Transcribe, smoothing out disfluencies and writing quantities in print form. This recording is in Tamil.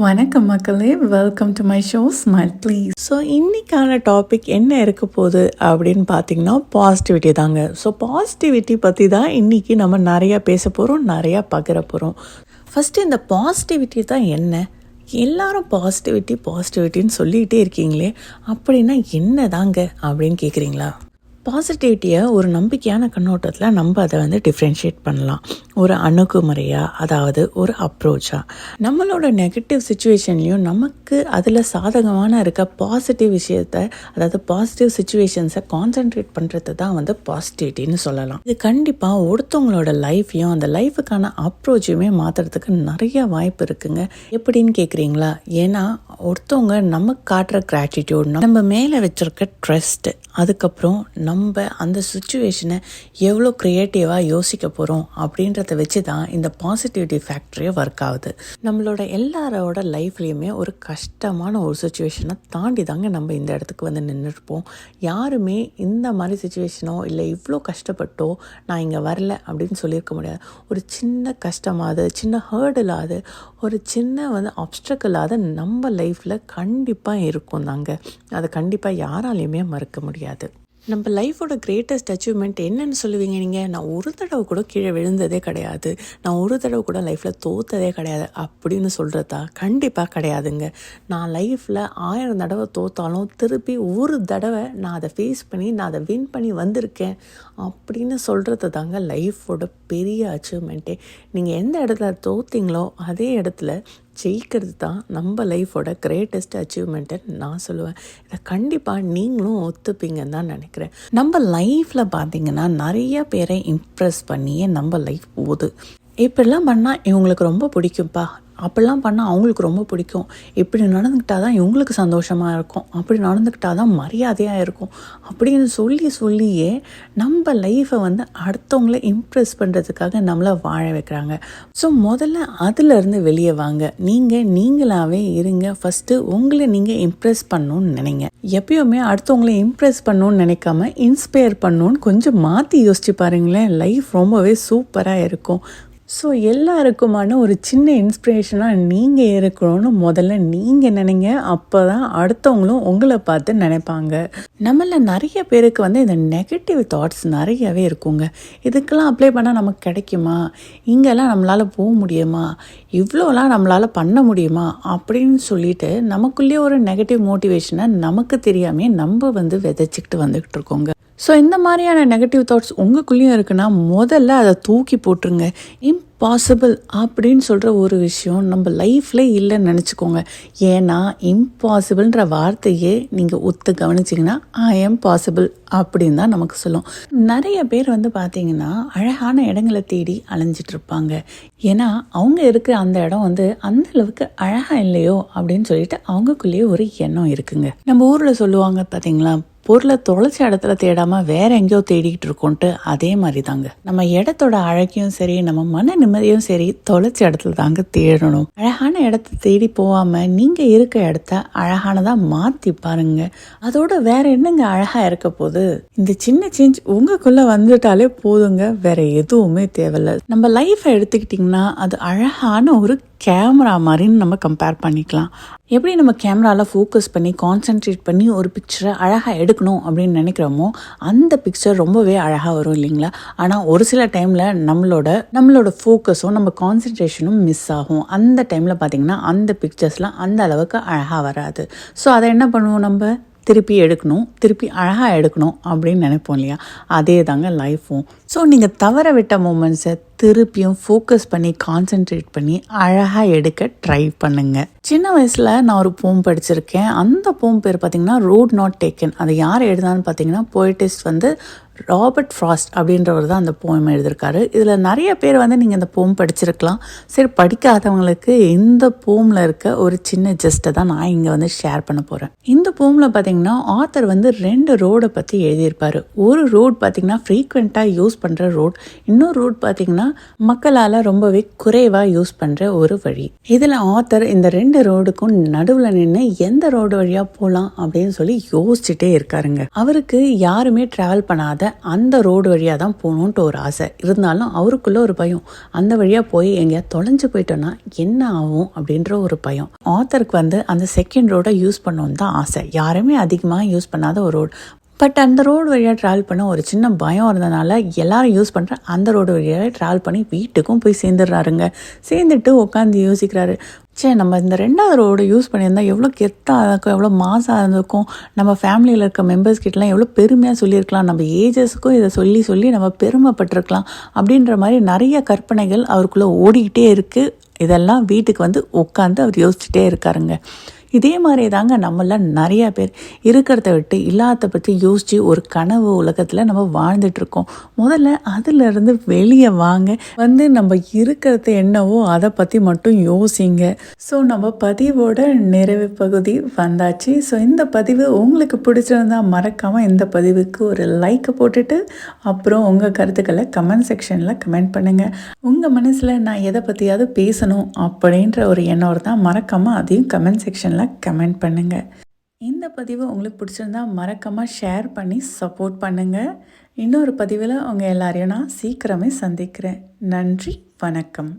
வணக்கம் மக்களே, welcome to my show smile please. So இன்றைக்கான டாபிக் என்ன இருக்க போகுது அப்படின்னு பார்த்தீங்கன்னா பாசிட்டிவிட்டி தாங்க. ஸோ பாசிட்டிவிட்டி பற்றி தான் இன்றைக்கி நம்ம நிறையா பேச போகிறோம், நிறையா பகிர போகிறோம். ஃபஸ்ட்டு இந்த பாசிட்டிவிட்டி தான் என்ன? எல்லாரும் பாசிட்டிவிட்டின்னு சொல்லிகிட்டே இருக்கீங்களே, அப்படின்னா என்ன தாங்க அப்படின்னு கேட்குறீங்களா? பாசிட்டிவிட்டியை ஒரு நம்பிக்கையான கண்ணோட்டத்தில் நம்ம அதை டிஃப்ரென்ஷியேட் பண்ணலாம். ஒரு அணுகுமுறையாக, அதாவது ஒரு அப்ரோச்சாக. நம்மளோட நெகட்டிவ் சுச்சுவேஷன்லேயும் நமக்கு அதில் சாதகமான இருக்க பாசிட்டிவ் விஷயத்தை, அதாவது பாசிட்டிவ் சுச்சுவேஷன்ஸை கான்சென்ட்ரேட் பண்ணுறது தான் பாசிட்டிவிட்டின்னு சொல்லலாம். இது கண்டிப்பாக ஒருத்தவங்களோட லைஃப்பையும் அந்த லைஃபுக்கான அப்ரோச்சையுமே மாற்றுறதுக்கு நிறைய வாய்ப்பு இருக்குங்க. எப்படின்னு கேட்குறீங்களா? ஏன்னா ஒருத்தவங்க நமக்கு காட்டுற கிராட்டிடியூட், நம்ம மேலே வச்சுருக்க ட்ரஸ்ட், அதுக்கப்புறம் நம்ம அந்த சுச்சுவேஷனை எவ்வளோ க்ரியேட்டிவாக யோசிக்க போகிறோம் அப்படின்றத வச்சு தான் இந்த பாசிட்டிவிட்டி ஃபேக்டரியே ஒர்க் ஆகுது. நம்மளோட எல்லாரோட லைஃப்லேயுமே ஒரு கஷ்டமான ஒரு சுச்சுவேஷனை தாண்டி தாங்க நம்ம இந்த இடத்துக்கு நின்றுருப்போம். யாருமே இந்த மாதிரி சுச்சுவேஷனோ இல்லை இவ்வளோ கஷ்டப்பட்டோ நான் இங்கே வரல அப்படின்னு சொல்லியிருக்க முடியாது. ஒரு சின்ன கஷ்டமாவது, சின்ன ஹேர்டிலாவது, ஒரு சின்ன ஆப்ஸ்ட்ரக்கிளாவது நம்ம லைஃப்பில் கண்டிப்பாக இருக்கும் தாங்க. அதை கண்டிப்பாக யாராலையுமே மறக்க முடியாது. நம்ம லைஃபோட கிரேட்டஸ்ட் அச்சீவ்மெண்ட் என்னன்னு சொல்லுவீங்க நீங்கள்? நான் ஒரு தடவை கூட கீழே விழுந்ததே கிடையாது, நான் ஒரு தடவை கூட லைஃப்பில் தோற்றதே கிடையாது அப்படின்னு சொல்கிறதா? கண்டிப்பாக கிடையாதுங்க. நான் லைஃப்பில் 1000 தடவை தோற்றாலும் திருப்பி ஒரு தடவை நான் அதை ஃபேஸ் பண்ணி நான் அதை வின் பண்ணி வந்திருக்கேன் அப்படின்னு சொல்கிறது தாங்க லைஃபோட பெரிய அச்சீவ்மெண்ட்டே. நீங்கள் எந்த இடத்துல தோற்றீங்களோ அதே இடத்துல ஜெயிக்கிறது தான் நம்ம லைஃபோட கிரேட்டஸ்ட் அச்சீவ்மெண்ட்டு நான் சொல்லுவேன். இதை கண்டிப்பாக நீங்களும் ஒத்துப்பீங்கன்னு தான் நினைக்கிறேன். நம்ம லைஃப்பில் பார்த்தீங்கன்னா நிறைய பேரை இம்ப்ரெஸ் பண்ணியே நம்ம லைஃப் போகுது. இப்படிலாம் பண்ணால் இவங்களுக்கு ரொம்ப பிடிக்கும்ப்பா, அப்படிலாம் பண்ணால் அவங்களுக்கு ரொம்ப பிடிக்கும், இப்படி நடந்துக்கிட்டால் தான் இவங்களுக்கு சந்தோஷமாக இருக்கும், அப்படி நடந்துக்கிட்டால் தான் மரியாதையாக இருக்கும் அப்படின்னு சொல்லியே நம்ம லைஃப்பை அடுத்தவங்கள இம்ப்ரெஸ் பண்ணுறதுக்காக நம்மளை வாழ வைக்கிறாங்க. ஸோ முதல்ல அதிலேருந்து வெளியே வாங்க. நீங்களாகவே இருங்க. ஃபஸ்ட்டு உங்களை நீங்கள் இம்ப்ரெஸ் பண்ணணும்னு நினைங்க. எப்பயுமே அடுத்தவங்களை இம்ப்ரெஸ் பண்ணணும்னு நினைக்காம இன்ஸ்பயர் பண்ணணும்னு கொஞ்சம் மாற்றி யோசிச்சு பாருங்களேன். லைஃப் ரொம்பவே சூப்பராக இருக்கும். ஸோ எல்லாருக்குமான ஒரு சின்ன இன்ஸ்பிரேஷனாக நீங்கள் இருக்கணும்னு முதல்ல நீங்கள் நினைங்க. அப்போ தான் அடுத்தவங்களும் உங்களை பார்த்து நினைப்பாங்க. நம்மள நிறைய பேருக்கு இந்த நெகட்டிவ் தாட்ஸ் நிறையவே இருக்குங்க. இதுக்கெல்லாம் அப்ளை பண்ணால் நமக்கு கிடைக்குமா, இங்கெல்லாம் நம்மளால் போக முடியுமா, இவ்வளோலாம் நம்மளால் பண்ண முடியுமா அப்படின்னு சொல்லிட்டு நமக்குள்ளேயே ஒரு நெகட்டிவ் மோட்டிவேஷனை நமக்கு தெரியாமே நம்ம விதைச்சிக்கிட்டு வந்துக்கிட்டு இருக்கோங்க. ஸோ இந்த மாதிரியான நெகட்டிவ் தாட்ஸ் உங்களுக்குள்ளேயும் இருக்குன்னா முதல்ல அதை தூக்கி போட்டுருங்க. இம்பாசிபிள் அப்படின்னு சொல்கிற ஒரு விஷயம் நம்ம லைஃப்பில் இல்லைன்னு நினச்சிக்கோங்க. ஏன்னா இம்பாசிபிள்ன்ற வார்த்தையே நீங்கள் ஒத்து கவனிச்சிங்கன்னா ஐ எம் பாசிபிள் அப்படின்னு தான் நமக்கு சொல்லும். நிறைய பேர் பார்த்தீங்கன்னா அழகான இடங்களை தேடி அலைஞ்சிட்டு இருப்பாங்க. ஏன்னா அவங்க இருக்கிற அந்த இடம் அந்த அளவுக்கு அழகாக இல்லையோ அப்படின்னு சொல்லிட்டு அவங்களுக்குள்ளேயே ஒரு எண்ணம் இருக்குங்க. நம்ம ஊரில் சொல்லுவாங்க பார்த்தீங்களா, பொருளை தொலைச்ச இடத்துல தேடாமல் வேற எங்கேயோ தேடிக்கிட்டு இருக்கோன்ட்டு. அதே மாதிரி தாங்க நம்ம இடத்தோட அழகையும் சரி, நம்ம மன நிம்மதியும் சரி, தொலைச்ச இடத்துல தாங்க தேடணும். அழகான இடத்த தேடி போகாமல் நீங்கள் இருக்க இடத்த அழகானதாக மாற்றி பாருங்க. அதோட வேற என்னங்க அழகாக இருக்க போகுது? இந்த சின்ன சேஞ்ச் உங்களுக்குள்ளே வந்துட்டாலே போதுங்க, வேற எதுவுமே தேவையில்லை. நம்ம லைஃப்பை எடுத்துக்கிட்டிங்கன்னா அது அழகான ஒரு கேமரா மாதிரின்னு நம்ம கம்பேர் பண்ணிக்கலாம். எப்படி நம்ம கேமராவில் ஃபோக்கஸ் பண்ணி கான்சென்ட்ரேட் பண்ணி ஒரு பிக்சரை அழகாக எடுக்கணும் அப்படின்னு நினைக்கிறோமோ அந்த பிக்சர் ரொம்பவே அழகாக வரும் இல்லைங்களா? ஆனால் ஒரு சில டைமில் நம்மளோட ஃபோக்கஸும் நம்ம கான்சென்ட்ரேஷனும் மிஸ் ஆகும். அந்த டைமில் பார்த்திங்கன்னா அந்த பிக்சர்ஸ்லாம் அந்த அளவுக்கு அழகாக வராது. ஸோ அதை என்ன பண்ணுவோம், நம்ம திருப்பி அழகாக எடுக்கணும் அப்படின்னு நினைப்போம் இல்லையா? அதே தாங்க லைஃப்பும். ஸோ நீங்கள் தவற விட்ட மூமெண்ட்ஸை திருப்பியும் ஃபோக்கஸ் பண்ணி கான்சென்ட்ரேட் பண்ணி அழகாக எடுக்க ட்ரை பண்ணுங்க. சின்ன வயசில் நான் ஒரு போம் படிச்சிருக்கேன். அந்த போம் பேர் பார்த்திங்கன்னா ரோட் நாட் டேக்கன். அதை யார் எழுதான்னு பார்த்தீங்கன்னா போய்டிஸ்ட் ராபர்ட் ஃப்ராஸ்ட் அப்படின்றவர் தான் அந்த போம் எழுதியிருக்காரு. இதில் நிறைய பேர் நீங்கள் இந்த போம் படிச்சிருக்கலாம். சரி, படிக்காதவங்களுக்கு இந்த போமில் இருக்க ஒரு சின்ன ஜஸ்ட்டை தான் நான் இங்கே ஷேர் பண்ண போகிறேன். இந்த போமில் பார்த்தீங்கன்னா ஆத்தர் 2 ரோடை பற்றி எழுதியிருப்பார். ஒரு ரோட் பார்த்திங்கன்னா ஃப்ரீக்வெண்ட்டாக யூஸ் பண்ணுற ரோட், இன்னொரு ரோட் பார்த்திங்கன்னா தான் மக்களால் ரொம்பவே குறைவாக யூஸ் பண்ணுற ஒரு வழி. இதில் ஆத்தர் இந்த 2 ரோடுக்கும் நடுவில் நின்று எந்த ரோடு வழியாக போகலாம் அப்படின்னு சொல்லி யோசிச்சுட்டே இருக்காருங்க. அவருக்கு யாருமே ட்ராவல் பண்ணாத அந்த ரோடு வழியாக தான் போகணுன்ட்டு ஒரு ஆசை இருந்தாலும் அவருக்குள்ள ஒரு பயம். அந்த வழியாக போய் எங்கேயா தொலைஞ்சு போயிட்டோன்னா என்ன ஆகும் அப்படின்ற ஒரு பயம். ஆத்தருக்கு அந்த செகண்ட் ரோடை யூஸ் பண்ணணுன்னு தான் ஆசை. யாருமே அதிகமாக யூஸ் பண்ணாத ஒரு ரோடு. பட் அந்த ரோடு வழியாக ட்ராவல் பண்ண ஒரு சின்ன பயம் இருந்தனால எல்லாரும் யூஸ் பண்ணுற அந்த ரோடு வழியாக ட்ராவல் பண்ணி வீட்டுக்கும் போய் சேர்ந்துடுறாருங்க. சேர்ந்துட்டு உட்காந்து யோசிக்கிறாரு, நம்ம இந்த 2வது ரோடு யூஸ் பண்ணியிருந்தால் எவ்வளோ கெத்தாக இருக்கும், எவ்வளோ மாசாக இருந்திருக்கும், நம்ம ஃபேமிலியில் இருக்க மெம்பர்ஸ் கிட்டலாம் எவ்வளோ பெருமையாக சொல்லியிருக்கலாம், நம்ம ஏஜஸ்க்கும் இதை சொல்லி சொல்லி நம்ம பெருமைப்பட்டிருக்கலாம் அப்படின்ற மாதிரி நிறைய கற்பனைகள் அவருக்குள்ளே ஓடிக்கிட்டே இருக்குது. இதெல்லாம் வீட்டுக்கு உட்காந்து அவர் யோசிச்சுட்டே இருக்காருங்க. இதே மாதிரி தாங்க நம்மள நிறையா பேர் இருக்கிறத விட்டு இல்லாத பற்றி யோசித்து ஒரு கனவு உலகத்தில் நம்ம வாழ்ந்துட்டுருக்கோம். முதல்ல அதிலிருந்து வெளியே வாங்க, நம்ம இருக்கிறது என்னவோ அதை பற்றி மட்டும் யோசிங்க. ஸோ நம்ம பதிவோட நிறைவு பகுதி வந்தாச்சு. ஸோ இந்த பதிவு உங்களுக்கு பிடிச்சிருந்தா மறக்காமல் இந்த பதிவுக்கு ஒரு லைக்கை போட்டுட்டு அப்புறம் உங்கள் கருத்துக்களை கமெண்ட் செக்ஷனில் கமெண்ட் பண்ணுங்கள். உங்கள் மனசில் நான் எதை பற்றியாவது பேசணும் அப்படின்ற ஒரு எண்ணம் தான், மறக்காமல் அதையும் கமெண்ட் செக்ஷனில் கமெண்ட் பண்ணுங்கள். இந்த பதிவு உங்களுக்கு பிடிச்சிருந்தா மறக்காமல் ஷேர் பண்ணி சப்போர்ட் பண்ணுங்கள். இன்னொரு பதிவில் உங்கள் எல்லாரையும் நான் சீக்கிரமே சந்திக்கிறேன். நன்றி, வணக்கம்.